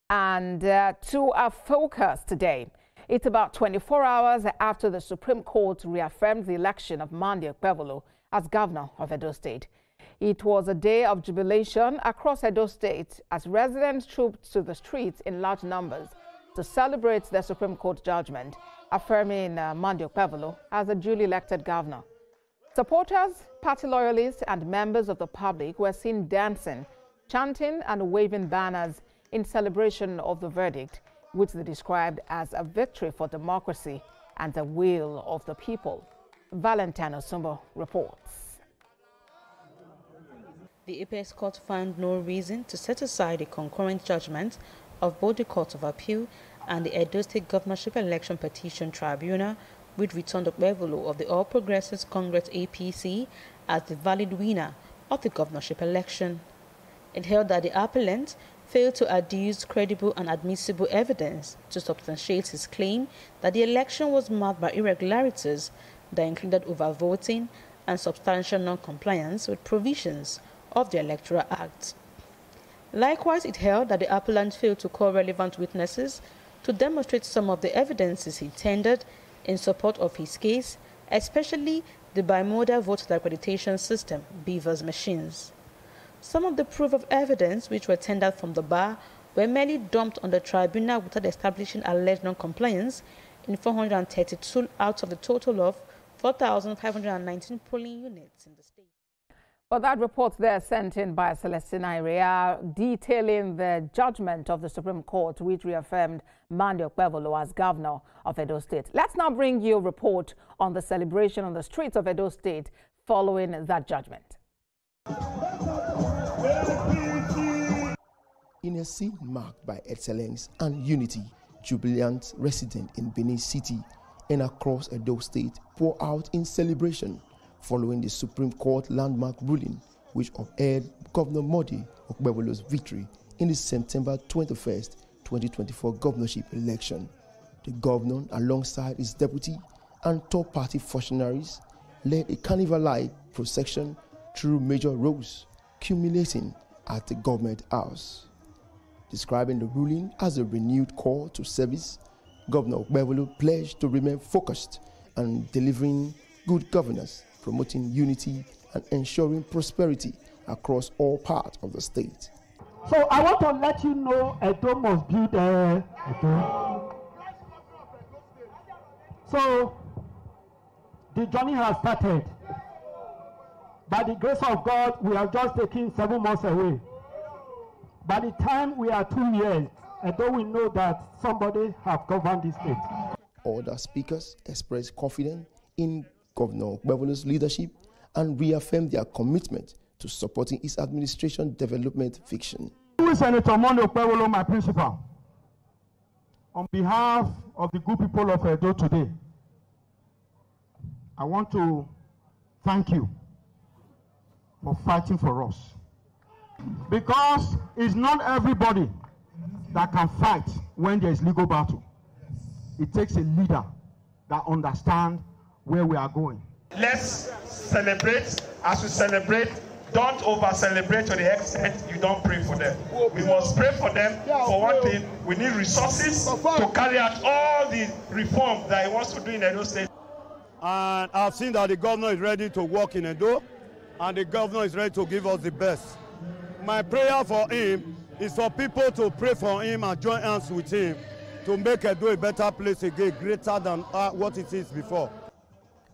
And to our focus today, it's about 24 hours after the Supreme Court reaffirmed the election of Okpebholo as governor of Edo State. It was a day of jubilation across Edo State as residents trooped to the streets in large numbers to celebrate the Supreme Court judgment, affirming Okpebholo as a duly elected governor. Supporters, party loyalists, and members of the public were seen dancing, chanting, and waving banners in celebration of the verdict, which they described as a victory for democracy and the will of the people. Valentino Sumbo reports. The Apex Court found no reason to set aside the concurrent judgment of both the Court of Appeal and the Edo State Governorship Election Petition Tribunal, which returned Okpebholo of the All Progressives Congress APC as the valid winner of the governorship election. It held that the appellant failed to adduce credible and admissible evidence to substantiate his claim that the election was marked by irregularities that included overvoting and substantial non-compliance with provisions of the Electoral Act. Likewise, it held that the appellant failed to call relevant witnesses to demonstrate some of the evidences he tendered in support of his case, especially the bimodal voter accreditation system, BVAS machines. Some of the proof of evidence which were tendered from the bar were merely dumped on the tribunal without establishing alleged non-compliance in 432 out of the total of 4,519 polling units in the state. Well, that report there sent in by Celestina Irea detailing the judgment of the Supreme Court, which reaffirmed Okpebholo as governor of Edo State. Let's now bring you a report on the celebration on the streets of Edo State following that judgment. In a scene marked by excellence and unity, jubilant residents in Benin City and across Edo State pour out in celebration following the Supreme Court landmark ruling, which upheld Governor Okpebholo's victory in the September 21st, 2024 governorship election. The governor, alongside his deputy and top-party functionaries, led a carnival-like procession through major roads, culminating at the government house. Describing the ruling as a renewed call to service, Governor Okpebholo pledged to remain focused on delivering good governance, promoting unity, and ensuring prosperity across all parts of the state. So I want to let you know Edo must build Edo. So the journey has started. By the grace of God, we have just taken 7 months away. By the time we are 2 years, Edo will know that somebody has governed this state. Other speakers expressed confidence in Governor Okpebholo's leadership and reaffirmed their commitment to supporting his administration development vision. Senator Okpebholo, my principal, on behalf of the good people of Edo today, I want to thank you for fighting for us. Because it's not everybody that can fight when there is legal battle. It takes a leader that understands where we are going. Let's celebrate. As we celebrate, don't over-celebrate to the extent you don't pray for them. We must pray for them. For one thing, we need resources to carry out all the reform that he wants to do in Edo State. And I've seen that the governor is ready to work in Edo, and the governor is ready to give us the best. My prayer for him is for people to pray for him and join hands with him to make Edo a better place again, greater than what it is before.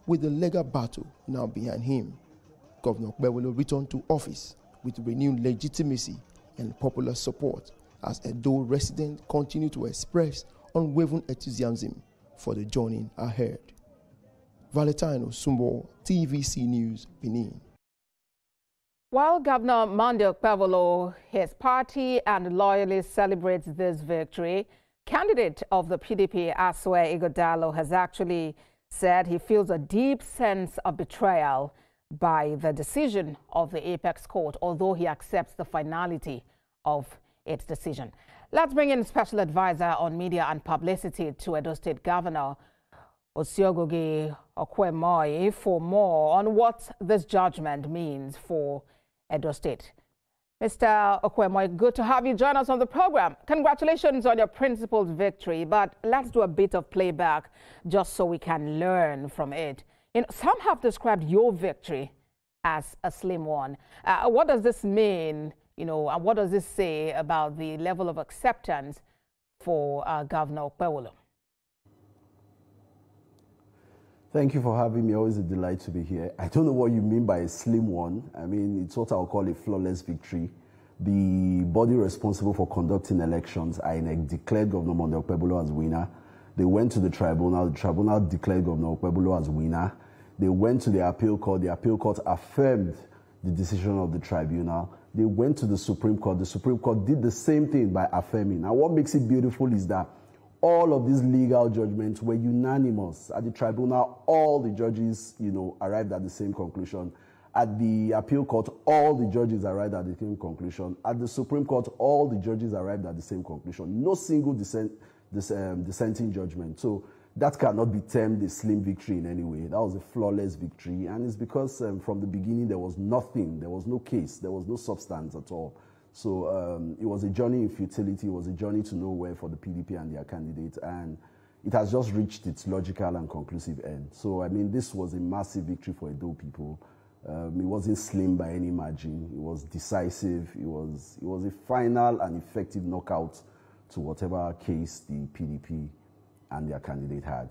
With the legal battle now behind him, Governor Okpebholo returned to office with renewed legitimacy and popular support as Edo residents continue to express unwavering enthusiasm for the journey ahead. Valentino Sumbo, TVC News, Benin. While Governor Okpebholo, his party and loyalists celebrates this victory, candidate of the PDP, Asue Ighodalo, has actually said he feels a deep sense of betrayal by the decision of the Apex Court, although he accepts the finality of its decision. Let's bring in Special Advisor on Media and Publicity to Edo State Governor Osiogogi Okwemoye for more on what this judgment means for Edo State. Mr. Okpebholo, good to have you join us on the program. Congratulations on your principal's victory, but let's do a bit of playback just so we can learn from it. Some have described your victory as a slim one. What does this mean, and what does this say about the level of acceptance for Governor Okpebholo? Thank you for having me. Always a delight to be here. I don't know what you mean by a slim one. I mean, it's what I'll call a flawless victory. The body responsible for conducting elections, INEC, declared Governor Okpebholo as winner. They went to the tribunal declared Governor Okpebholo as winner. They went to the appeal court affirmed the decision of the tribunal. They went to the Supreme Court did the same thing by affirming. Now what makes it beautiful is that all of these legal judgments were unanimous. At the tribunal, all the judges, arrived at the same conclusion. At the appeal court, all the judges arrived at the same conclusion. At the Supreme Court, all the judges arrived at the same conclusion. No single dissenting judgment. So that cannot be termed a slim victory in any way. That was a flawless victory. And it's because from the beginning, there was nothing. There was no case. There was no substance at all. So it was a journey in futility. It was a journey to nowhere for the PDP and their candidate. And it has just reached its logical and conclusive end. So, I mean, this was a massive victory for Edo people. It wasn't slim by any margin. It was decisive. It was a final and effective knockout to whatever case the PDP and their candidate had.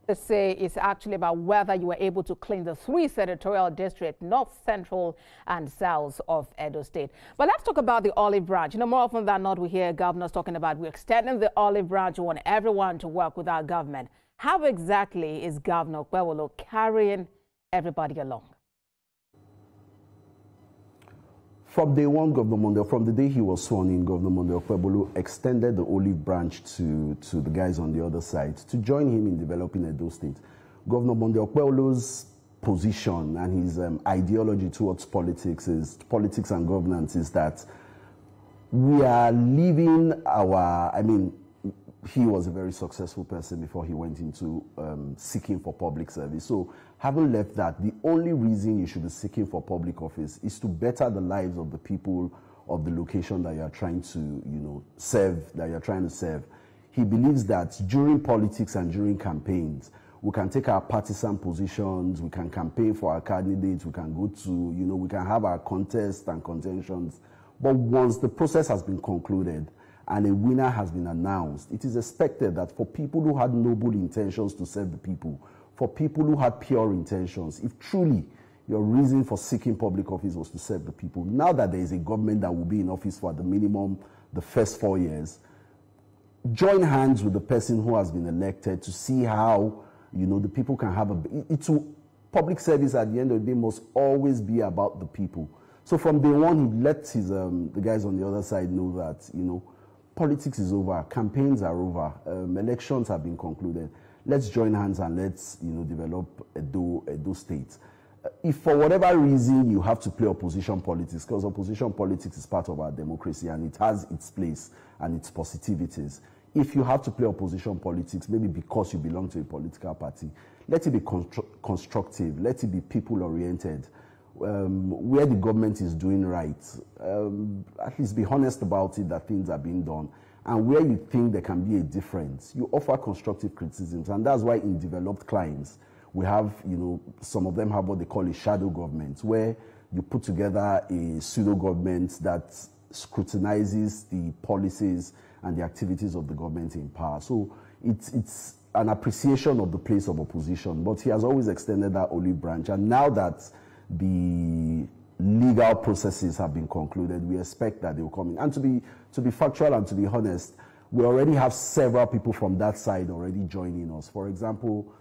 To say it's actually about whether you were able to clean the 3 senatorial districts, north, central, and south of Edo State. But let's talk about the olive branch. More often than not, we hear governors talking about we're extending the olive branch. We want everyone to work with our government. How exactly is Governor Okpebholo carrying everybody along? From day one, from the day he was sworn in, Governor Okpebholo extended the olive branch to the guys on the other side to join him in developing Edo State. Governor Okpebholo's position and his ideology towards politics and governance is that we are leaving he was a very successful person before he went into seeking for public service. So having left that, the only reason you should be seeking for public office is to better the lives of the people of the location that you are trying to, serve, He believes that during politics and during campaigns, we can take our partisan positions, we can campaign for our candidates, we can go to, we can have our contests and contentions. But once the process has been concluded, and a winner has been announced, it is expected that for people who had noble intentions to serve the people, for people who had pure intentions, if truly your reason for seeking public office was to serve the people, now that there is a government that will be in office for the minimum the first 4 years, join hands with the person who has been elected to see how, the people can have public service at the end of the day must always be about the people. So from day one, he let the guys on the other side know that, politics is over, campaigns are over, elections have been concluded. Let's join hands and let's, develop Edo State. If for whatever reason you have to play opposition politics, because opposition politics is part of our democracy and it has its place and its positivities. If you have to play opposition politics, maybe because you belong to a political party, let it be constructive, let it be people-oriented. Where the government is doing right, at least be honest about it that things are being done. And where you think there can be a difference, you offer constructive criticisms. And that's why in developed climes, we have, some of them have what they call a shadow government, where you put together a pseudo government that scrutinizes the policies and the activities of the government in power. So it's an appreciation of the place of opposition. But he has always extended that olive branch. And now that the legal processes have been concluded, we expect that they will come in. And to be factual and to be honest, we already have several people from that side already joining us. For example,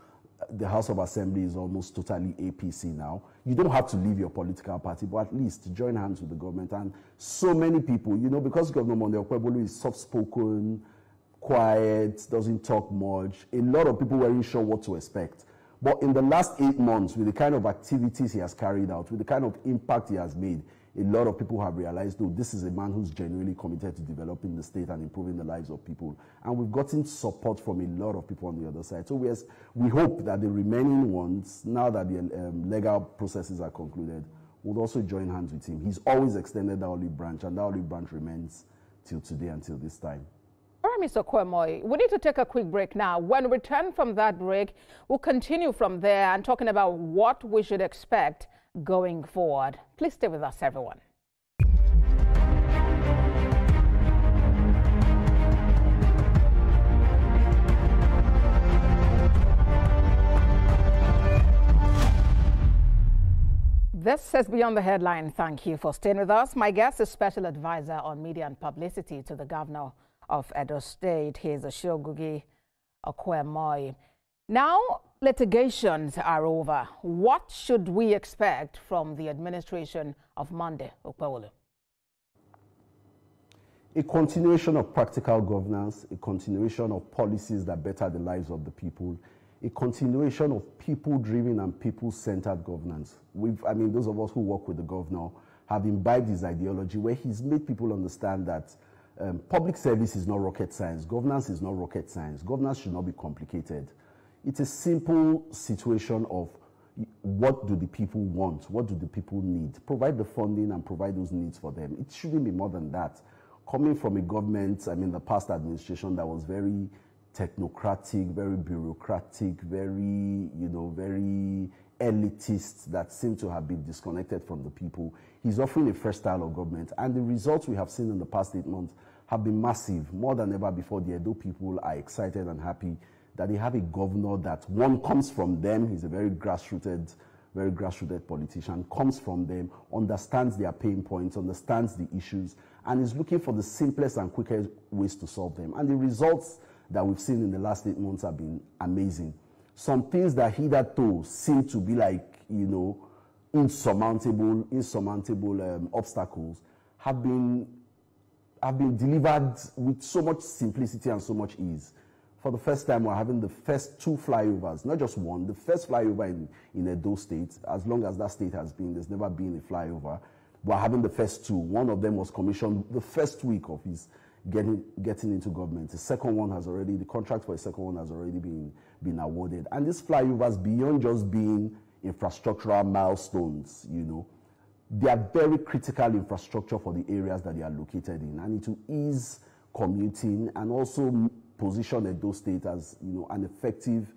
the House of Assembly is almost totally APC now. You don't have to leave your political party, but at least join hands with the government. And so many people, because Governor Okpebholo is soft-spoken, quiet, doesn't talk much, a lot of people weren't sure what to expect. But in the last 8 months, with the kind of activities he has carried out, with the kind of impact he has made, a lot of people have realized, no, this is a man who's genuinely committed to developing the state and improving the lives of people. And we've gotten support from a lot of people on the other side. So we hope that the remaining ones, now that the legal processes are concluded, would also join hands with him. He's always extended that olive branch, and that olive branch remains till today, until this time. All right, Mr. Okpebholo, we need to take a quick break now. When we return from that break, we'll continue from there and talking about what we should expect going forward. Please stay with us, everyone. This is Beyond the Headline. Thank you for staying with us. My guest is Special Advisor on Media and Publicity to the Governor of Edo State. He is Oshogugi Okpebholo. Now, litigations are over. What should we expect from the administration of Monday Okpebholo? A continuation of practical governance, a continuation of policies that better the lives of the people, a continuation of people-driven and people-centered governance. Those of us who work with the governor have imbibed his ideology, where he's made people understand that public service is not rocket science. Governance is not rocket science. Governance should not be complicated. It's a simple situation of what do the people want? What do the people need? Provide the funding and provide those needs for them. It shouldn't be more than that. Coming from a government, the past administration that was very technocratic, very bureaucratic, very elitist, that seem to have been disconnected from the people. He's offering a fresh style of government, and the results we have seen in the past 8 months have been massive. More than ever before, the Edo people are excited and happy that they have a governor that, one, comes from them. He's a very grassrooted politician, comes from them, understands their pain points, understands the issues, and is looking for the simplest and quickest ways to solve them. And the results that we've seen in the last 8 months have been amazing. Some things that hitherto seem to be like, insurmountable obstacles have been delivered with so much simplicity and so much ease. For the first time, we're having the first 2 flyovers, not just one, the first flyover in Edo State. As long as that state has been, there's never been a flyover. We're having the first 2. One of them was commissioned the first week of his getting into government. The contract for the second one has already been awarded. And these flyovers, beyond just being infrastructural milestones, they are very critical infrastructure for the areas that they are located in, and it will ease commuting and also position Edo State as an effective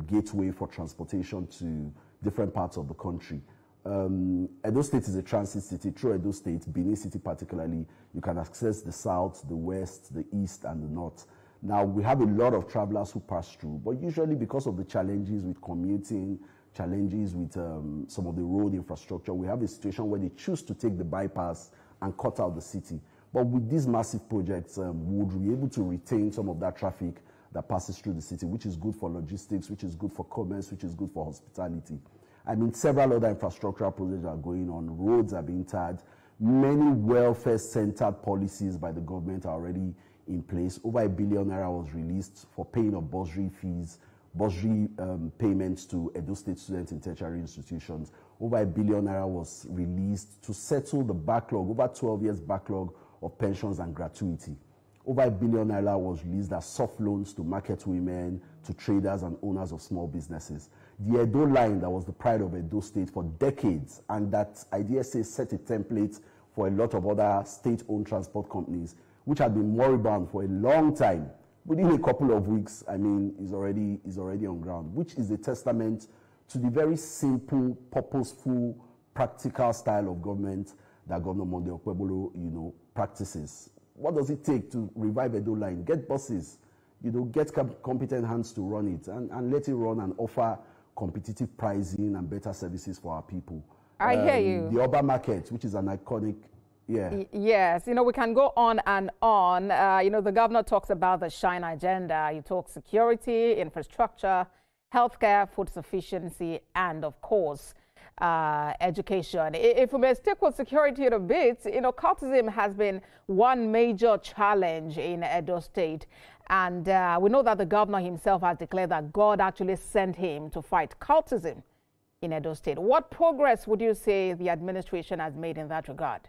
gateway for transportation to different parts of the country. Edo State is a transit city. Through Edo State, Benin City particularly, you can access the south, the west, the east, and the north. Now, we have a lot of travelers who pass through, but usually because of the challenges with commuting, challenges with some of the road infrastructure, we have a situation where they choose to take the bypass and cut out the city. But with these massive projects, we would be able to retain some of that traffic that passes through the city, which is good for logistics, which is good for commerce, which is good for hospitality. Several other infrastructural projects are going on. Roads are being tarred. Many welfare-centered policies by the government are already in place. Over R1 billion was released for paying of bursary fees, payments to Edo State students in tertiary institutions. Over R1 billion was released to settle the backlog, over 12 years backlog of pensions and gratuity. Over R1 billion was released as soft loans to market women, to traders and owners of small businesses. The Edo line, that was the pride of Edo State for decades, and that IDSA set a template for a lot of other state-owned transport companies, which had been moribund for a long time. Within a couple of weeks, is already on ground, which is a testament to the very simple, purposeful, practical style of government that Governor Monday Okpebholo, practices. What does it take to revive Edo line? Get buses, get competent hands to run it, and let it run and offer competitive pricing and better services for our people. I hear you. The urban market, which is an iconic, Yes, we can go on and on. The governor talks about the SHINE agenda. He talks security, infrastructure, healthcare, food sufficiency, and of course, education. If we may stick with security a bit, cultism has been one major challenge in Edo State. And we know that the governor himself has declared that God actually sent him to fight cultism in Edo State. What progress would you say the administration has made in that regard?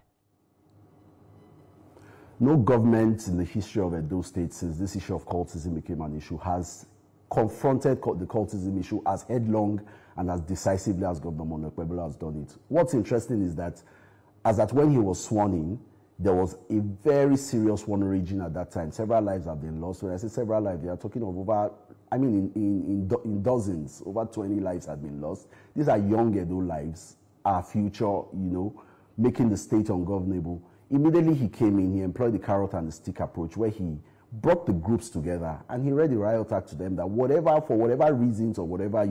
No government in the history of Edo State, since this issue of cultism became an issue, has confronted the cultism issue as headlong and as decisively as Governor Okpebholo has done it. What's interesting is that as at when he was sworn in, there was a very serious one raging at that time. Several lives have been lost. When I say several lives, they are talking of over, I mean, in dozens, over 20 lives have been lost. These are young Edo lives, our future, you know, making the state ungovernable. Immediately he came in, he employed the carrot and the stick approach, where he brought the groups together and he read the riot act to them that for whatever reasons or whatever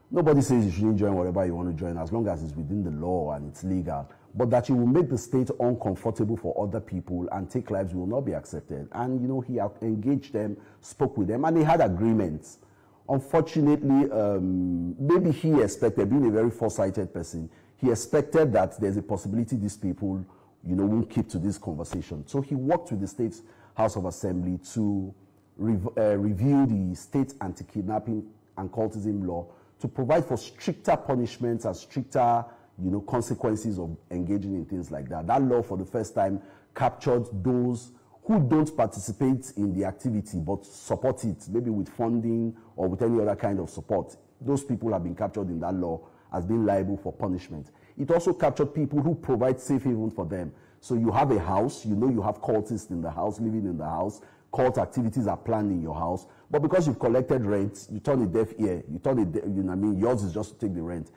nobody says you shouldn't join whatever you want to join as long as it's within the law and it's legal, but that you will make the state uncomfortable for other people and take lives will not be accepted. And, you know, he engaged them, spoke with them, and they had agreements. Unfortunately, maybe he expected, being a very foresighted person, he expected that there's a possibility these people, you know, won't keep to this conversation. So he worked with the State House of Assembly to review the state anti-kidnapping and cultism law to provide for stricter punishments and stricter, you know, consequences of engaging in things like that. That law, for the first time, captured those who don't participate in the activity but support it, maybe with funding or with any other kind of support. Those people have been captured in that law as being liable for punishment. It also captured people who provide safe haven for them. So you have a house, you know you have cultists in the house, living in the house, cult activities are planned in your house, but because you've collected rent, you turn a deaf ear, you know what I mean, yours is just to take the rent.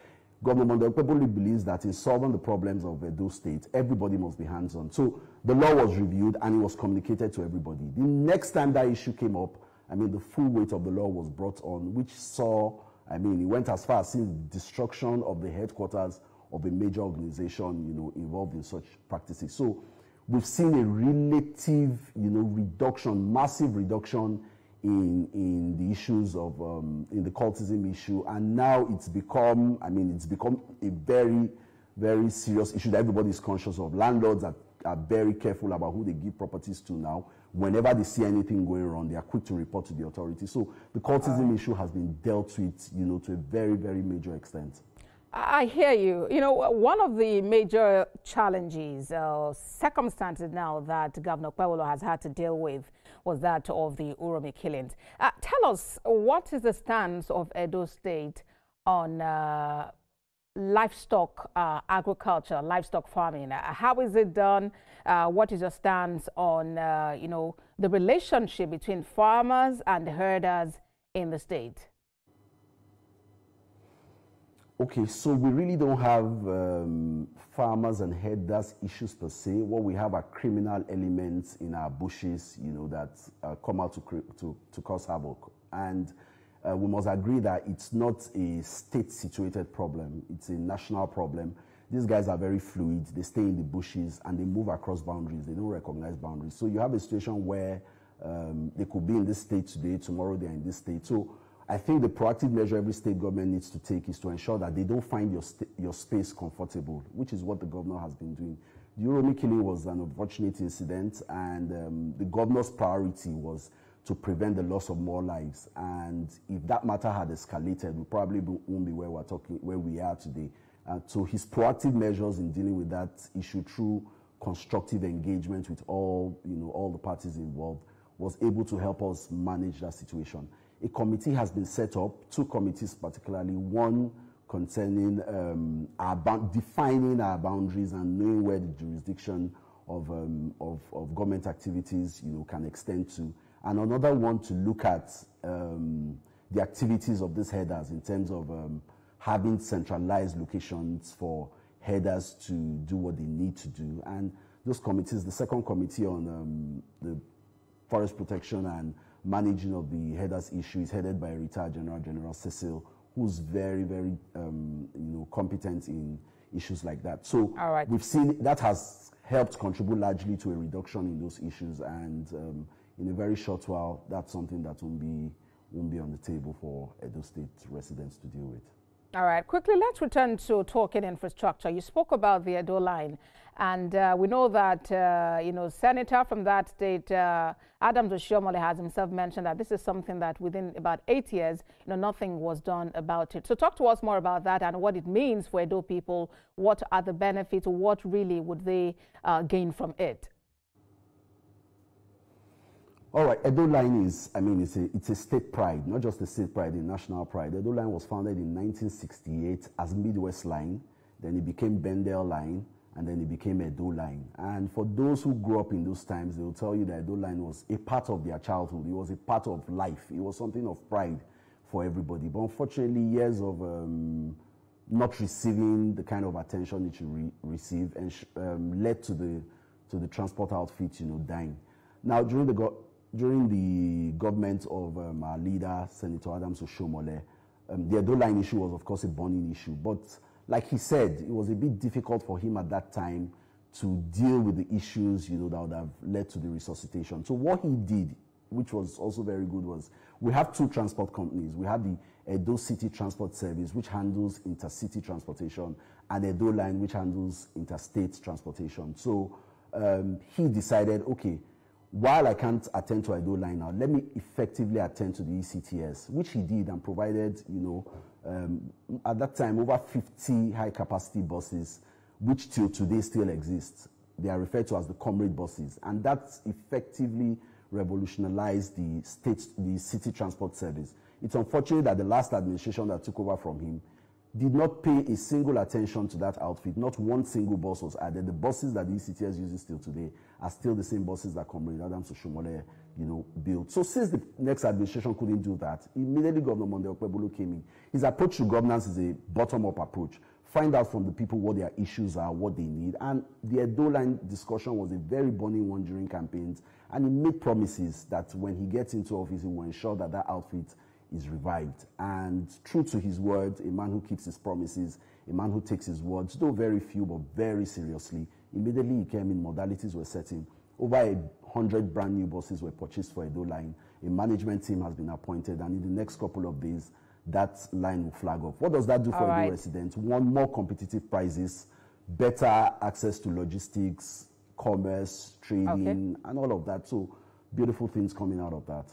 Governor Okpebholo believes that in solving the problems of Edo State, everybody must be hands-on. So the law was reviewed and it was communicated to everybody. The next time that issue came up, I mean, the full weight of the law was brought on, which saw, I mean, it went as far as seeing the destruction of the headquarters of a major organization, you know, involved in such practices. So we've seen a relative, you know, reduction, massive reduction in the issues of, in the cultism issue. And now it's become, I mean, it's become a very, very serious issue that everybody is conscious of. Landlords are very careful about who they give properties to now. Whenever they see anything going wrong, they are quick to report to the authorities. So the cultism issue has been dealt with, you know, to a very, very major extent. I hear you. You know, one of the major challenges, circumstances now that Governor Okpebholo has had to deal with was that of the Uromi killings. Tell us, what is the stance of Edo State on livestock agriculture, livestock farming? How is it done? What is your stance on, you know, the relationship between farmers and herders in the state? Okay, so we really don't have farmers and herders issues per se. What we have are criminal elements in our bushes, you know, that come out to cause havoc. And we must agree that it's not a state-situated problem. It's a national problem. These guys are very fluid. They stay in the bushes and they move across boundaries. They don't recognize boundaries. So you have a situation where they could be in this state today, tomorrow they're in this state. So I think the proactive measure every state government needs to take is to ensure that they don't find your space comfortable, which is what the governor has been doing. The Uromi killing was an unfortunate incident, and the governor's priority was to prevent the loss of more lives. And if that matter had escalated, we probably won't be where we are today. So his proactive measures in dealing with that issue through constructive engagement with all the parties involved was able to help us manage that situation. A committee has been set up, two committees particularly, one concerning defining our boundaries and knowing where the jurisdiction of government activities, you know, can extend to, and another one to look at the activities of these headers in terms of having centralized locations for headers to do what they need to do. And those committees, the second committee on the forest protection and managing of the headers issue is headed by a retired General Cecil, who's very, very competent in issues like that. So we've seen that has helped contribute largely to a reduction in those issues, and in a very short while, that's something that won't be on the table for Edo State residents to deal with. All right, quickly, let's return to talking infrastructure. You spoke about the Edo line, and we know that, Senator from that state, Adams Oshiomhole, has himself mentioned that this is something that within about 8 years, nothing was done about it. So talk to us more about that and what it means for Edo people. What are the benefits? What really would they gain from it? All right, Edo Line is, I mean, it's a state pride, not just a state pride, a national pride. Edo Line was founded in 1968 as Midwest Line, then it became Bendel Line, and then it became Edo Line. And for those who grew up in those times, they will tell you that Edo Line was a part of their childhood. It was a part of life. It was something of pride for everybody. But unfortunately, years of not receiving the kind of attention it should receive and led to the transport outfit, dying. Now, during the government of our leader, Senator Adams Oshiomhole, the Edo Line issue was, of course, a burning issue. But like he said, it was a bit difficult for him at that time to deal with the issues, that would have led to the resuscitation. So what he did, which was also very good, was we have two transport companies. We have the Edo City Transport Service, which handles intercity transportation, and Edo Line, which handles interstate transportation. So he decided, okay, while I can't attend to Edo Line now, let me effectively attend to the ECTS, which he did and provided, at that time, over 50 high-capacity buses, which till today still exist. They are referred to as the comrade buses, and that effectively revolutionized the city transport service. It's unfortunate that the last administration that took over from him did not pay a single attention to that outfit. Not one single bus was added. The buses that the ECTS uses still today are still the same buses that Comrade Adams Oshiomhole, built. So since the next administration couldn't do that, immediately Governor Monday Okpebholo came in. His approach to governance is a bottom-up approach. Find out from the people what their issues are, what they need. And the Edo Line discussion was a very burning one during campaigns. And he made promises that when he gets into office, he will ensure that that outfit is revived. And true to his word, a man who keeps his promises, a man who takes his words, though very few, but very seriously. Immediately he came in, modalities were set in. Over 100 brand new buses were purchased for Edo Line. A management team has been appointed, and in the next couple of days, that line will flag off. What does that do for Edo residents? One, more competitive prices, better access to logistics, commerce, trading, and all of that. So beautiful things coming out of that.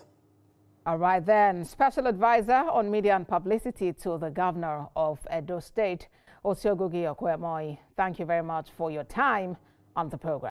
All right, then. Special advisor on media and publicity to the governor of Edo State, Osiogogi Okwemoi. Thank you very much for your time on the program.